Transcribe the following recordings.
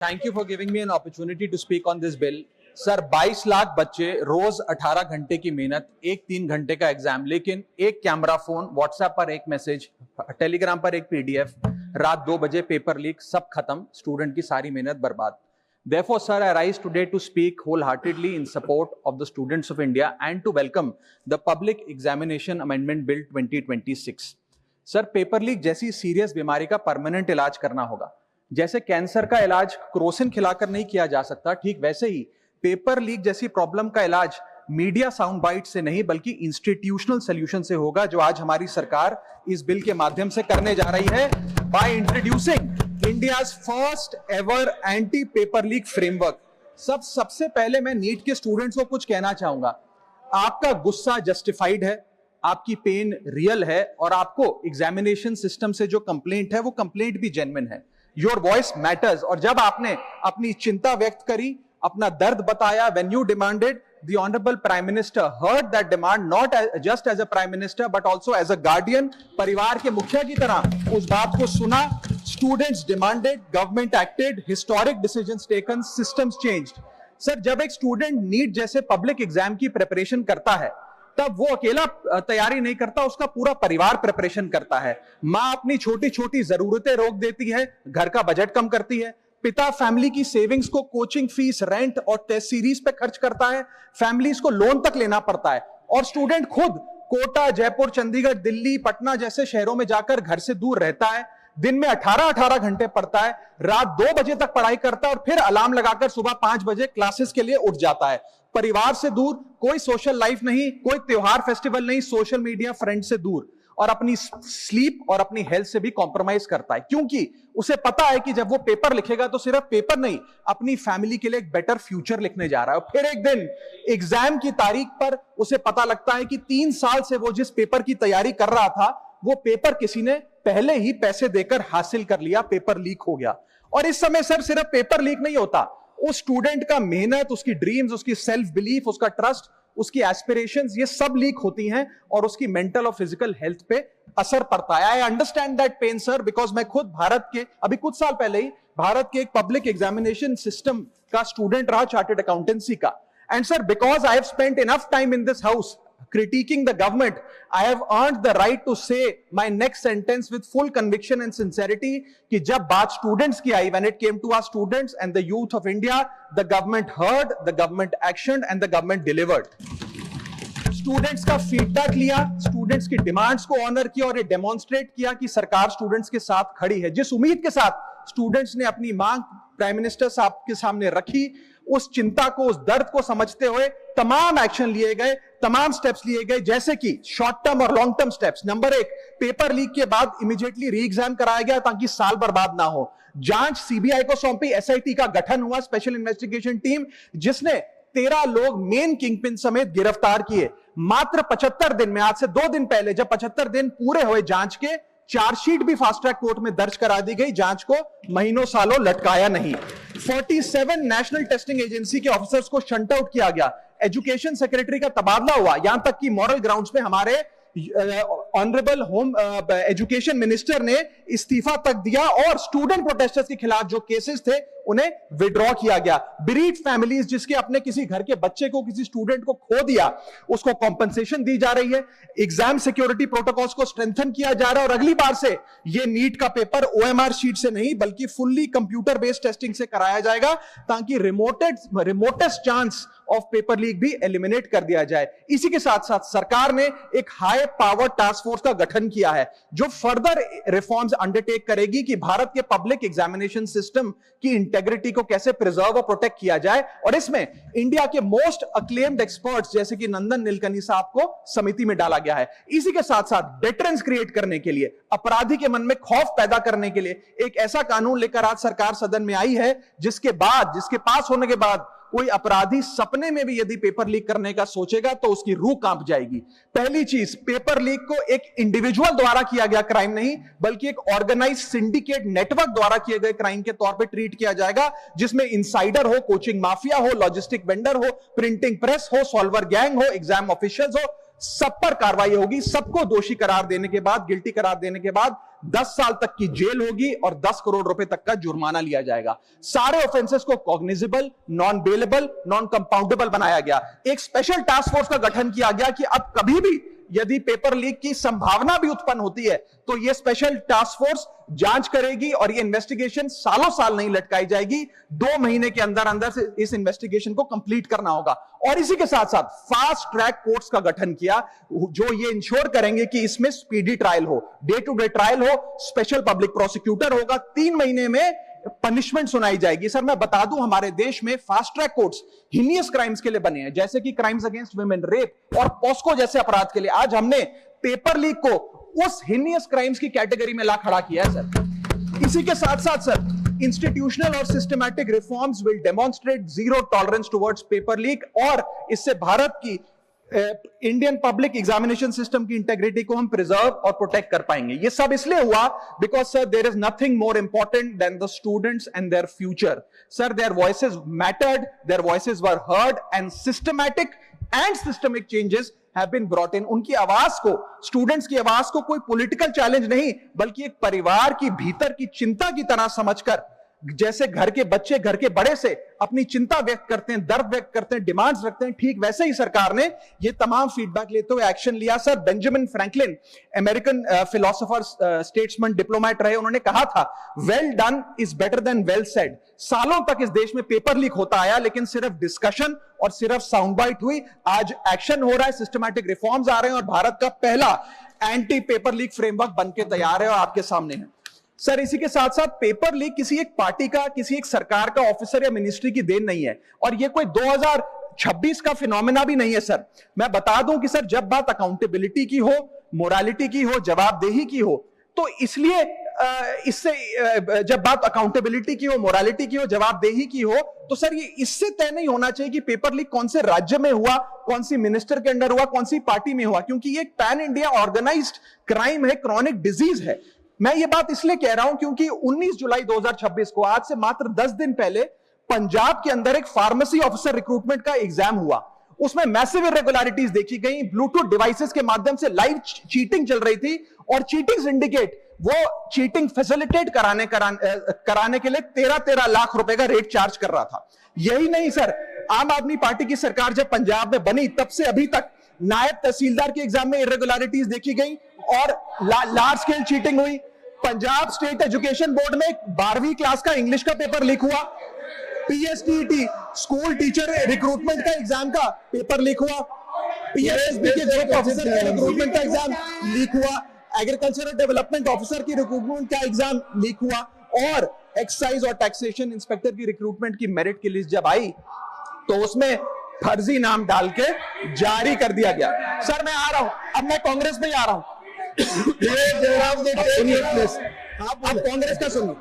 Thank you for giving me an opportunity to speak on this bill. Sir 22 lakh बच्चे रोज 18 घंटे की मेहनत, एक 3 घंटे का एग्जाम, लेकिन एक कैमरा फोन, व्हाट्सएप पर एक मैसेज, टेलीग्राम पर एक पीडीएफ, रात 2 बजे पेपर लीक, सब खत्म, स्टूडेंट की सारी मेहनत बर्बाद. Therefore, sir, I rise today to speak wholeheartedly in support of the students of India and to welcome the Public Examination Amendment Bill 2026. Sir, paper leak जैसी सीरियस बीमारी का परमानेंट इलाज करना होगा. जैसे कैंसर का इलाज क्रोसिन खिलाकर नहीं किया जा सकता, ठीक वैसे ही पेपर लीक जैसी प्रॉब्लम का इलाज मीडिया साउंड बाइट से नहीं बल्कि इंस्टीट्यूशनल सॉल्यूशन से होगा, जो आज हमारी सरकार इस बिल के माध्यम से करने जा रही है by introducing India's first ever anti paper leak framework. सबसे पहले मैं नीट के स्टूडेंट्स को कुछ कहना चाहूंगा. आपका गुस्सा जस्टिफाइड है, आपकी पेन रियल है और आपको एग्जामिनेशन सिस्टम से जो कंप्लेंट है वो कंप्लेंट भी जेन्युइन है. Your voice matters. और जब आपने अपनी चिंता व्यक्त करी, अपना दर्द बताया, when you demanded, the honorable prime minister heard that demand, not just as a prime minister but also as a guardian, परिवार के मुखिया की तरह उस बात को सुना. Students demanded, government acted, historic decisions taken, systems changed. Sir, जब एक स्टूडेंट नीट जैसे पब्लिक एग्जाम की प्रिपरेशन करता है तब वो अकेला तैयारी नहीं करता, उसका पूरा परिवार प्रिपरेशन करता है. माँ अपनी छोटी छोटी जरूरतें रोक देती है, घर का बजट कम करती है. पिता फैमिली की सेविंग्स को कोचिंग फीस, रेंट और टेस्ट सीरीज पे खर्च करता है. फैमिलीज को लोन तक लेना पड़ता है. और स्टूडेंट खुद कोटा, जयपुर, चंडीगढ़, दिल्ली, पटना जैसे शहरों में जाकर घर से दूर रहता है. दिन में 18 घंटे पढ़ता है, रात 2 बजे तक पढ़ाई करता है और फिर अलार्म लगाकर सुबह 5 बजे क्लासेस के लिए उठ जाता है. परिवार से दूर, कोई सोशल लाइफ नहीं, कोई त्योहार फेस्टिवल नहीं, सोशल मीडिया, फ्रेंड से दूर, और अपनी स्लीप और अपनी हेल्थ से भी कॉम्प्रोमाइज करता है, क्योंकि उसे पता है कि जब वो पेपर लिखेगा तो सिर्फ पेपर नहीं, अपनी फैमिली के लिए एक बेटर फ्यूचर लिखने जा रहा है. फिर एक दिन एग्जाम की तारीख पर उसे पता लगता है कि 3 साल से वो जिस पेपर की तैयारी कर रहा था वो पेपर किसी ने पहले ही पैसे देकर हासिल कर लिया, पेपर लीक हो गया. और इस समय सर सिर्फ पेपर लीक नहीं होता, उस स्टूडेंट का मेहनत, उसकी ड्रीम्स, उसकी सेल्फ बिलीफ, उसका ट्रस्ट, उसकी एस्पिरेशंस, ये सब लीक होती हैं और उसकी मेंटल और फिजिकल हेल्थ पे असर पड़ता है. I understand that pain sir, because मैं खुद भारत के अभी कुछ साल पहले ही भारत के एक पब्लिक एग्जामिनेशन सिस्टम का स्टूडेंट रहा, चार्टर्ड अकाउंटेंसी का. And sir, because I have spent enough time in this house critiquing the government, I have earned the right to say my next sentence with full conviction and sincerity कि जब बात students की आई, when it came to our students and the youth of India, the government heard, the government actioned and the government delivered. Students का feedback लिया, students की demands को honour किया और ये डेमोन्स्ट्रेट किया कि सरकार स्टूडेंट्स के साथ खड़ी है. जिस उम्मीद के साथ स्टूडेंट्स ने अपनी मांग प्राइम मिनिस्टर साहब के सामने रखी, उस चिंता को, उस दर्द को समझते हुए तमाम एक्शन लिए गए, तमाम स्टेप्स लिए गए, जैसे कि शॉर्ट टर्म और long term steps. Number 1, paper leak के बाद इमीडिएटली री एग्जाम कराया गया ताकि साल बर्बाद ना हो. जांच सीबीआई को सौंपी, एसआईटी का गठन हुआ, स्पेशल इन्वेस्टिगेशन टीम, जिसने 13 लोग मेन किंगपिन समेत गिरफ्तार किए. मात्र 75 दिन में, आज से 2 दिन पहले जब 75 दिन पूरे हुए जांच के, चार्जशीट भी फास्ट ट्रैक कोर्ट में दर्ज करा दी गई. जांच को महीनों सालों लटकाया नहीं. 47 नेशनल टेस्टिंग एजेंसी के ऑफिसर्स को शंट आउट किया गया. एजुकेशन सेक्रेटरी का तबादला हुआ, यहां तक कि मॉरल ग्राउंड्स पे हमारे ऑनरेबल होम एजुकेशन मिनिस्टर ने इस्तीफा तक दिया और स्टूडेंट प्रोटेस्टर्स के खिलाफ जो केसेस थे उन्हें विड्रॉ किया गया. बीरीड फैमिलीज, जिसके अपने किसी घर के बच्चे को, किसी स्टूडेंट को खो दिया, उसको कॉम्पनसेशन दी जा रही है. एग्जाम सिक्योरिटी प्रोटोकॉल्स को स्ट्रेंथन किया जा रहा है और अगली बार से ये नीट का पेपर ओएमआर शीट से नहीं बल्कि फुल्ली कंप्यूटर बेस्ड टेस्टिंग से कराया जाएगा ताकि remotest chance of paper leak भी एलिमिनेट कर दिया जाए. इसी के साथ साथ सरकार ने एक हाई पावर टास्क फोर्स का गठन किया है जो फर्दर रिफॉर्म्स अंडरटेक करेगी कि भारत के पब्लिक एग्जामिनेशन सिस्टम की इंटेग्रिटी को कैसे प्रिजर्व और प्रोटेक्ट किया जाए. और इसमें इंडिया के मोस्ट अक्लेम्ड एक्सपर्ट्स जैसे कि नंदन नीलकनी साहब को समिति में डाला गया है. इसी के साथ साथ डेटरेंस क्रिएट करने के लिए, अपराधी के मन में खौफ पैदा करने के लिए एक ऐसा कानून लेकर आज सरकार सदन में आई है जिसके पास होने के बाद कोई अपराधी सपने में भी यदि पेपर लीक करने का सोचेगा तो उसकी रूह कांप जाएगी. पहली चीज, पेपर लीक को एक इंडिविजुअल द्वारा किया गया क्राइम नहीं बल्कि एक ऑर्गेनाइज्ड सिंडिकेट नेटवर्क द्वारा किए गए क्राइम के तौर पे ट्रीट किया जाएगा, जिसमें इंसाइडर हो, कोचिंग माफिया हो, लॉजिस्टिक वेंडर हो, प्रिंटिंग प्रेस हो, सॉल्वर गैंग हो, एग्जाम ऑफिशियल्स हो, सब पर कार्रवाई होगी। सबको दोषी करार देने के बाद, गिल्टी करार देने के बाद 10 साल तक की जेल होगी और 10 करोड़ रुपए तक का जुर्माना लिया जाएगा। सारे ऑफेंसेस को cognizable, non bailable, non compoundable बनाया गया। एक स्पेशल टास्क फोर्स का गठन किया गया कि अब कभी भी यदि पेपर लीक की संभावना भी उत्पन्न होती है तो यह स्पेशल टास्क फोर्स जांच करेगी और यह इन्वेस्टिगेशन सालों साल नहीं लटकाई जाएगी। 2 महीने के अंदर अंदर से इस इन्वेस्टिगेशन को कंप्लीट करना होगा। और इसी के साथ साथ फास्ट ट्रैक कोर्ट्स का गठन किया जो ये इंश्योर करेंगे कि इसमें स्पीडी ट्रायल हो, डे टू डे ट्रायल हो, स्पेशल पब्लिक प्रोसिक्यूटर होगा, 3 महीने में पनिशमेंट सुनाई जाएगी। सर मैं बता दूं, हमारे देश में fast track courts heinous crimes के लिए बने हैं, जैसे कि क्राइम्स अगेंस्ट वुमेन, रेप और पॉस्को जैसे अपराध के लिए। आज हमने पेपर लीक को उस हीनियस क्राइम्स की कैटेगरी में ला खड़ा किया है सर। इसी के साथ साथ सर इंस्टीट्यूशनल और systematic reforms will demonstrate zero tolerance towards paper leak, और इससे भारत की इंडियन पब्लिक एग्जामिनेशन सिस्टम की इंटेग्रिटी को हम प्रिजर्व और प्रोटेक्ट कर पाएंगे। ये सब इसलिए हुआ because sir there is nothing more important than the students and their future. Sir their voices mattered, their voices were heard and systematic and systemic changes have been brought in. उनकी आवाज को, students की आवाज को कोई political challenge नहीं बल्कि एक परिवार की भीतर की चिंता की तरह समझकर, जैसे घर के बच्चे घर के बड़े से अपनी चिंता व्यक्त करते हैं, दर्द व्यक्त करते हैं, डिमांड्स रखते हैं, ठीक वैसे ही सरकार ने ये तमाम फीडबैक लेते हुए एक्शन लिया। Sir Benjamin Franklin American philosopher, statesman, diplomat रहे, उन्होंने कहा था well done is better than well said. सालों तक इस देश में पेपर लीक होता आया लेकिन सिर्फ डिस्कशन और सिर्फ साउंड बाइट हुई। आज एक्शन हो रहा है, सिस्टमैटिक रिफॉर्म्स आ रहे हैं और भारत का पहला एंटी पेपर लीक फ्रेमवर्क बनके तैयार है और आपके सामने है। सर इसी के साथ साथ पेपर लीक किसी एक पार्टी का, किसी एक सरकार का ऑफिसर या मिनिस्ट्री की देन नहीं है और ये कोई 2026 का फिनोमेना भी नहीं है। सर मैं बता दूं कि सर जब बात अकाउंटेबिलिटी की हो, मोरालिटी की हो, जवाबदेही की हो, तो इसलिए इससे जब बात अकाउंटेबिलिटी की हो, मोरालिटी की हो, जवाबदेही की हो, तो सर ये इससे तय नहीं होना चाहिए कि पेपर लीक कौन से राज्य में हुआ, कौन सी मिनिस्टर के अंडर हुआ, कौन सी पार्टी में हुआ, क्योंकि ये एक पैन इंडिया ऑर्गेनाइज्ड क्राइम है, क्रॉनिक डिजीज है। मैं ये बात इसलिए कह रहा हूं क्योंकि 19 जुलाई 2026 को, आज से मात्र 10 दिन पहले, पंजाब के अंदर एक फार्मेसी ऑफिसर रिक्रूटमेंट का एग्जाम हुआ। उसमें मैसिव इरेगुलरिटीज देखी गई, ब्लूटूथ डिवाइसेस के माध्यम से लाइव चीटिंग चल रही थी और चीटिंग सिंडिकेट वो चीटिंग फैसिलिटेट कराने के लिए 13 लाख रुपए का रेट चार्ज कर रहा था। यही नहीं सर, आम आदमी पार्टी की सरकार जब पंजाब में बनी तब से अभी तक नायब तहसीलदार के एग्जाम में इरेगुलरिटीज देखी गई और लार्ज स्केल चीटिंग हुई। पंजाब स्टेट एजुकेशन बोर्ड में 12वीं क्लास का इंग्लिश का पेपर लीक हुआ। पीएसटीटी स्कूल टीचर रिक्रूटमेंट का एग्जाम का पेपर लीक हुआ। पीएसएसबी के ग्रुप ऑफिसर के रिक्रूटमेंट का एग्जाम लीक हुआ। एग्रीकल्चरल डेवलपमेंट ऑफिसर की रिक्रूटमेंट का एग्जाम लीक हुआ और एक्साइज और टैक्सेशन इंस्पेक्टर की रिक्रूटमेंट की मेरिट की लिस्ट जब आई तो उसमें फर्जी नाम डाल के जारी कर दिया गया। सर मैं आ रहा हूं, अब मैं कांग्रेस में आ रहा हूं। आप कांग्रेस का सुनिए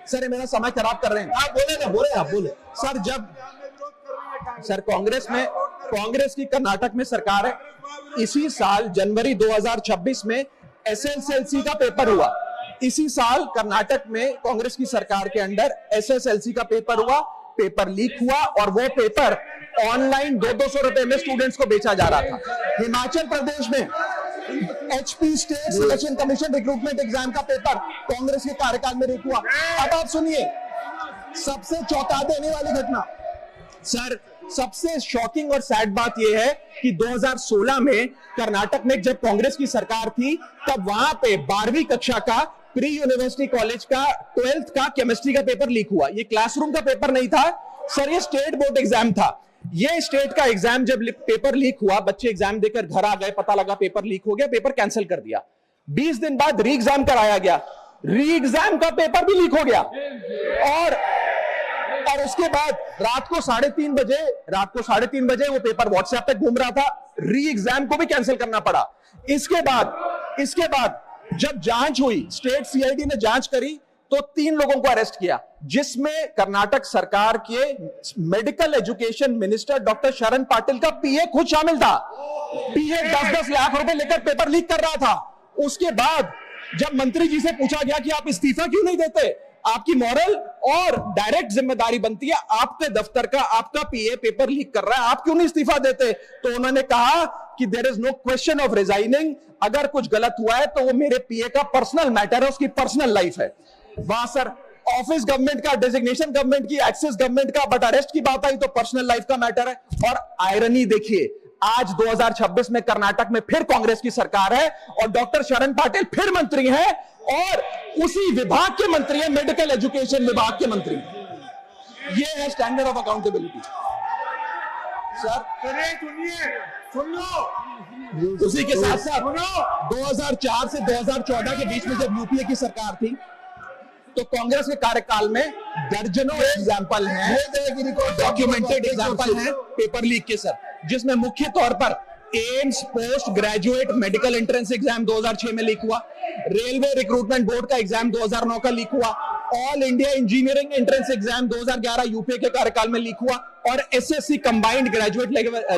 सर, मेरा समय खराब कर रहे हैं। आप बोले ना, बोले आप बोले। सर जब सर कांग्रेस की कर्नाटक में सरकार है, इसी साल जनवरी 2026 में एसएसएलसी का पेपर हुआ। इसी साल कर्नाटक में कांग्रेस की सरकार के अंडर एसएसएलसी का पेपर हुआ, पेपर लीक हुआ और वो पेपर ऑनलाइन 200 रुपए में स्टूडेंट्स को बेचा जा रहा था। हिमाचल प्रदेश में HP state selection commission recruitment exam का पेपर कांग्रेस के कार्यकाल में लीक हुआ। अब आप सुनिए सबसे चौंका देने वाली घटना। सर सबसे शॉकिंग और सैड बात यह है कि 2016 में कर्नाटक में जब कांग्रेस की सरकार थी तब वहां पे 12वीं कक्षा का प्री यूनिवर्सिटी कॉलेज का 12th का केमिस्ट्री का पेपर लीक हुआ। ये क्लासरूम का पेपर नहीं था सर, ये स्टेट बोर्ड एग्जाम था। ये स्टेट का एग्जाम जब पेपर लीक हुआ, बच्चे एग्जाम देकर घर आ गए, पता लगा पेपर लीक हो गया, पेपर कैंसिल कर दिया। 20 दिन बाद री एग्जाम कराया गया, री एग्जाम का पेपर भी लीक हो गया और उसके बाद रात को 3:30 बजे वो पेपर व्हाट्सएप पे घूम रहा था, री एग्जाम को भी कैंसिल करना पड़ा। इसके बाद जब जांच हुई, स्टेट सीआईडी ने जांच करी तो 3 लोगों को अरेस्ट किया, जिसमें कर्नाटक सरकार के मेडिकल एजुकेशन मिनिस्टर डॉक्टर शरण पाटिल का पीए खुद शामिल था। पीए 10-10 लाख रुपए लेकर पेपर लीक कर रहा था। उसके बाद जब मंत्री जी से पूछा गया कि आप इस्तीफा क्यों नहीं देते, आपकी मॉरल और डायरेक्ट जिम्मेदारी बनती है आपके दफ्तर का, आपका पीए पेपर लीक कर रहा है, आप क्यों नहीं इस्तीफा देते? तो उन्होंने कहा कि there is no question of resigning, अगर कुछ गलत हुआ है तो वो मेरे पीए का पर्सनल मैटर है, उसकी पर्सनल लाइफ है। वहां सर ऑफिस गवर्नमेंट का, डेजिग्नेशन गवर्नमेंट की, एक्सेस गवर्नमेंट का, बट अरेस्ट की बात आई तो पर्सनल लाइफ का मैटर है। और आयरनी देखिए, आज 2026 में कर्नाटक में फिर कांग्रेस की सरकार है और डॉक्टर शरण पाटिल फिर मंत्री हैं और उसी विभाग के मंत्री हैं, मेडिकल एजुकेशन विभाग के मंत्री। ये है स्टैंडर्ड ऑफ अकाउंटेबिलिटी सर। सुन लो, उसी के साथ साथ 2004 से 2014 के बीच में जब यूपीए की सरकार थी तो कांग्रेस के कार्यकाल में दर्जनों एग्जाम्पल हैं, डॉक्यूमेंटेड एग्जाम्पल हैं पेपर लीक के सर, जिसमें मुख्य तौर पर AIIMS post graduate medical entrance exam 2006 में लीक हुआ, रेलवे रिक्रूटमेंट बोर्ड का एग्जाम 2009 का लीक हुआ, all India engineering entrance exam 2011 UPA के कार्यकाल में लीक हुआ और SSC combined graduate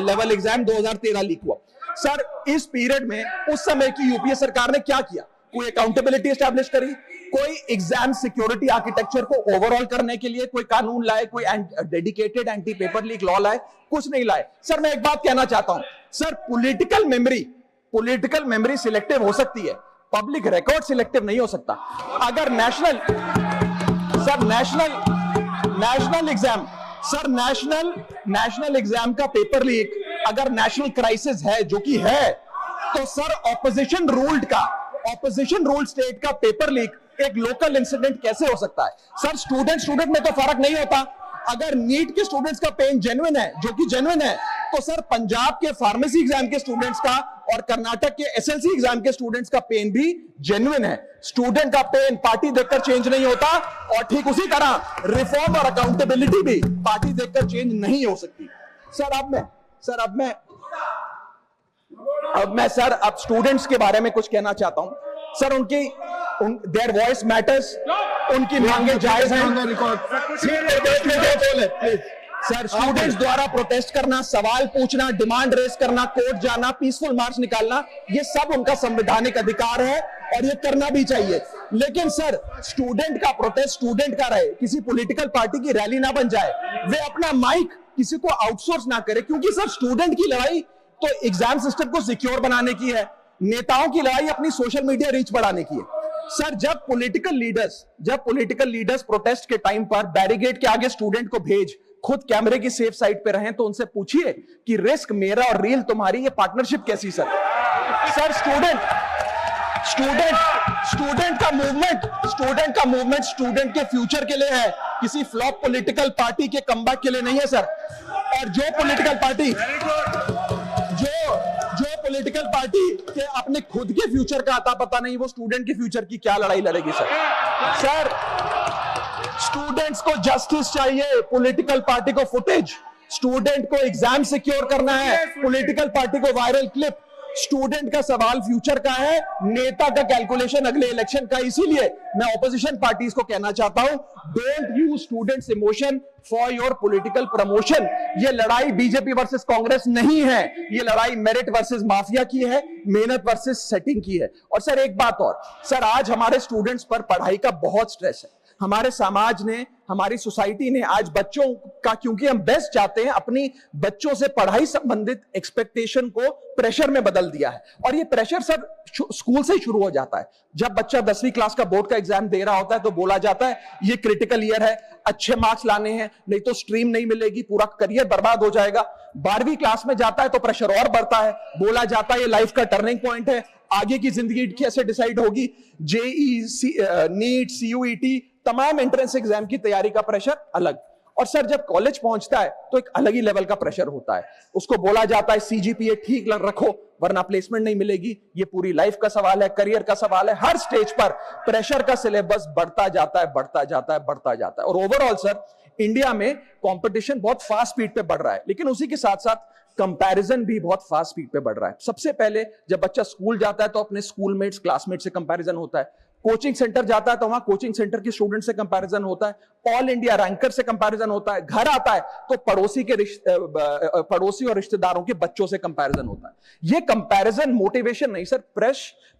level exam 2013 leak हुआ। सर इस पीरियड में उस समय की यूपीए सरकार ने क्या किया? कोई अकाउंटेबिलिटी एस्टैब्लिश करी, कोई एग्जाम सिक्योरिटी आर्किटेक्चर को ओवरऑल करने के लिए कोई कानून लाए, कोई dedicated anti paper leak law लाए? कुछ नहीं लाए। सर मैं एक बात कहना चाहता हूं सर, पॉलिटिकल मेमोरी सिलेक्टिव हो सकती है, पब्लिक रिकॉर्ड सिलेक्टिव नहीं हो सकता। अगर नेशनल एग्जाम का पेपर लीक अगर नेशनल क्राइसिस है, जो कि है, तो सर ऑपोजिशन रूल्ड स्टेट का पेपर लीक एक लोकल इंसिडेंट कैसे हो सकता है? सर स्टूडेंट में तो फर्क नहीं होता। अगर नीट के स्टूडेंट्स का पेन जेन्युइन है, जो कि जेन्युइन है, तो सर पंजाब के फार्मेसी एग्जाम के स्टूडेंट्स का और कर्नाटक के एसएलसी एग्जाम के स्टूडेंट्स का पेन भी जेन्युइन है। स्टूडेंट का पेन पार्टी देखकर चेंज नहीं होता और ठीक उसी तरह रिफॉर्म और अकाउंटेबिलिटी भी पार्टी देखकर चेंज नहीं हो सकती। अब स्टूडेंट्स के बारे में कुछ कहना चाहता हूं सर। देयर वॉइस मैटर्स, उनकी मांगे जायज हैं सर। स्टूडेंट्स द्वारा प्रोटेस्ट करना, सवाल पूछना, डिमांड रेस करना, कोर्ट जाना, पीसफुल मार्च निकालना, ये सब उनका संवैधानिक अधिकार है और ये करना भी चाहिए। लेकिन सर स्टूडेंट का प्रोटेस्ट स्टूडेंट का रहे, किसी पॉलिटिकल पार्टी की रैली ना बन जाए, वे अपना माइक किसी को आउटसोर्स ना करे, क्योंकि सर स्टूडेंट की लड़ाई तो एग्जाम सिस्टम को सिक्योर बनाने की है, नेताओं की लड़ाई अपनी सोशल मीडिया रीच बढ़ाने की है। सर जब पॉलिटिकल लीडर्स प्रोटेस्ट के टाइम पर बैरिकेड के आगे स्टूडेंट को भेज खुद कैमरे की सेफ साइड पे रहें, तो उनसे पूछिए कि रिस्क मेरा और रील तुम्हारी, ये पार्टनरशिप कैसी? सर स्टूडेंट का मूवमेंट स्टूडेंट के फ्यूचर के लिए है, किसी फ्लॉप पॉलिटिकल पार्टी के कमबैक के लिए नहीं है सर। और जो पॉलिटिकल पार्टी के अपने खुद के फ्यूचर का आता पता नहीं, वो स्टूडेंट के फ्यूचर की क्या लड़ाई लड़ेगी सर। स्टूडेंट्स को जस्टिस चाहिए, पॉलिटिकल पार्टी को फुटेज। स्टूडेंट को एग्जाम सिक्योर करना है, पॉलिटिकल पार्टी को वायरल क्लिप। स्टूडेंट का सवाल फ्यूचर का है, नेता का कैलकुलेशन अगले इलेक्शन का। इसीलिए मैं ऑपोजिशन पार्टीज को कहना चाहता हूं, don't use students emotion for your political promotion. ये लड़ाई बीजेपी वर्सेस कांग्रेस नहीं है, ये लड़ाई मेरिट वर्सेस माफिया की है, मेहनत वर्सेस सेटिंग की है। और सर एक बात और, सर आज हमारे स्टूडेंट्स पर पढ़ाई का बहुत स्ट्रेस है। हमारे समाज ने, हमारी सोसाइटी ने आज बच्चों का, क्योंकि हम बेस्ट चाहते हैं, अपनी बच्चों से पढ़ाई संबंधित एक्सपेक्टेशन को प्रेशर में बदल दिया है। और ये प्रेशर सर स्कूल से ही शुरू हो जाता है। जब बच्चा 10वीं क्लास का बोर्ड का एग्जाम दे रहा होता है तो बोला जाता है ये क्रिटिकल ईयर है, अच्छे मार्क्स लाने हैं, नहीं तो स्ट्रीम नहीं मिलेगी, पूरा करियर बर्बाद हो जाएगा। 12वीं क्लास में जाता है तो प्रेशर और बढ़ता है, बोला जाता है ये लाइफ का टर्निंग पॉइंट है, आगे की जिंदगी कैसे डिसाइड होगी। जेई, नीट, सीयूईटी, तमाम एंट्रेंस एग्जाम की तैयारी का प्रेशर अलग। और सर जब कॉलेज पहुंचता है तो एक अलग ही लेवल का प्रेशर होता है। उसको बोला जाता है सीजीपीए ठीक रखो वरना प्लेसमेंट नहीं मिलेगी। ये पूरी लाइफ का सवाल है, करियर का सवाल है। हर स्टेज पर प्रेशर का सिलेबस बढ़ता जाता है। और ओवरऑल सर इंडिया में कंपटीशन बहुत फास्ट स्पीड पे बढ़ रहा है, लेकिन उसी के साथ साथ कंपैरिजन भी बहुत फास्ट स्पीड पे बढ़ रहा है। सबसे पहले जब बच्चा स्कूल जाता है तो अपने स्कूलमेट्स, क्लासमेट से कंपैरिजन होता है। कोचिंग सेंटर जाता है तो वहां कोचिंग सेंटर के स्टूडेंट से कंपैरिजन होता है, ऑल इंडिया रैंकर से कंपैरिजन होता है, घर आता है तो पड़ोसी और रिश्तेदारों के बच्चों से कंपैरिजन होता है। ये कंपैरिजन मोटिवेशन नहीं सर,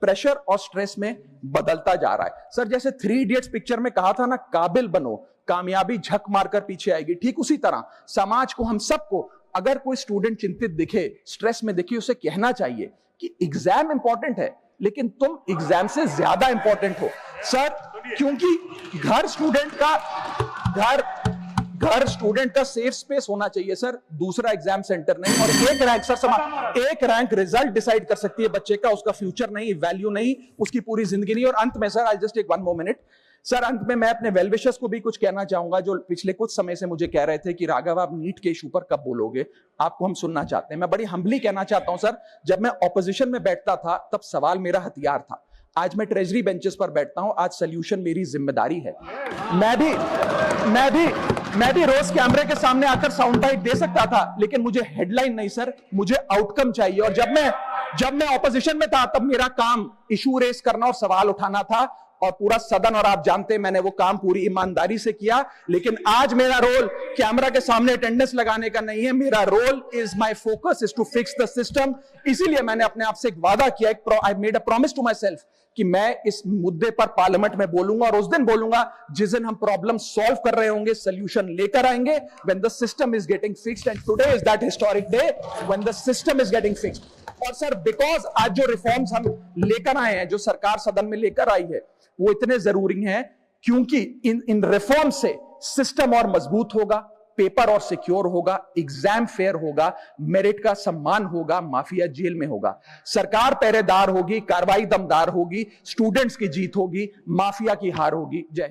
प्रेशर और स्ट्रेस में बदलता जा रहा है। सर जैसे 3 इडियट्स पिक्चर में कहा था ना, काबिल बनो, कामयाबी झक मारकर पीछे आएगी, ठीक उसी तरह समाज को, हम सबको, अगर कोई स्टूडेंट चिंतित दिखे, स्ट्रेस में दिखे, उसे कहना चाहिए कि एग्जाम इंपॉर्टेंट है लेकिन तुम एग्जाम से ज्यादा इंपॉर्टेंट हो सर, क्योंकि घर स्टूडेंट का सेफ स्पेस होना चाहिए सर, दूसरा एग्जाम सेंटर नहीं। और एक रैंक रिजल्ट डिसाइड कर सकती है बच्चे का, उसका फ्यूचर नहीं, वैल्यू नहीं, उसकी पूरी जिंदगी नहीं। और अंत में sir, I just take 1 more minute sir, अंत में मैं अपने वेल विशर्स को भी कुछ कहना चाहूंगा, जो पिछले कुछ समय से मुझे कह रहे थे कि राघव आप नीट के इशू पर कब बोलोगे, आपको हम सुनना चाहते हैं। मैं बड़ी हम्बली कहना चाहता हूं सर, जब मैं ऑपोजिशन में बैठता था तब सवाल मेरा हथियार था, आज मैं ट्रेजरी बेंचेस पर बैठता हूं, आज सोल्यूशन मेरी जिम्मेदारी है। मैं भी रोज कैमरे के सामने आकर साउंड बाइट दे सकता था, लेकिन मुझे हेडलाइन नहीं सर, मुझे आउटकम चाहिए। और जब मैं ऑपोजिशन में था तब मेरा काम इशू रेस करना और सवाल उठाना था, और पूरा सदन और आप जानते हैं मैंने वो काम पूरी ईमानदारी से किया। लेकिन आज मेरा रोल कैमरा के सामने अटेंडेंस लगाने का नहीं है, मेरा role is my focus is to fix the system. इसीलिए मैंने अपने आप से एक वादा किया, I made a promise to myself कि मैं इस मुद्दे पर पार्लियामेंट में बोलूंगा, और उस दिन बोलूंगा जिस दिन हम प्रॉब्लम सॉल्व कर रहे होंगे, सोल्यूशन लेकर आएंगे, when the system is getting fixed. And today is that historic day when the system is getting fixed. और सर, बिकॉज आज जो रिफॉर्म्स हम लेकर आए हैं, जो सरकार सदन में लेकर आई है, वो इतने जरूरी हैं क्योंकि इन रिफॉर्म से सिस्टम और मजबूत होगा, पेपर और सिक्योर होगा, एग्जाम फेयर होगा, मेरिट का सम्मान होगा, माफिया जेल में होगा, सरकार पहरेदार होगी, कार्रवाई दमदार होगी, स्टूडेंट्स की जीत होगी, माफिया की हार होगी। जय हिंद।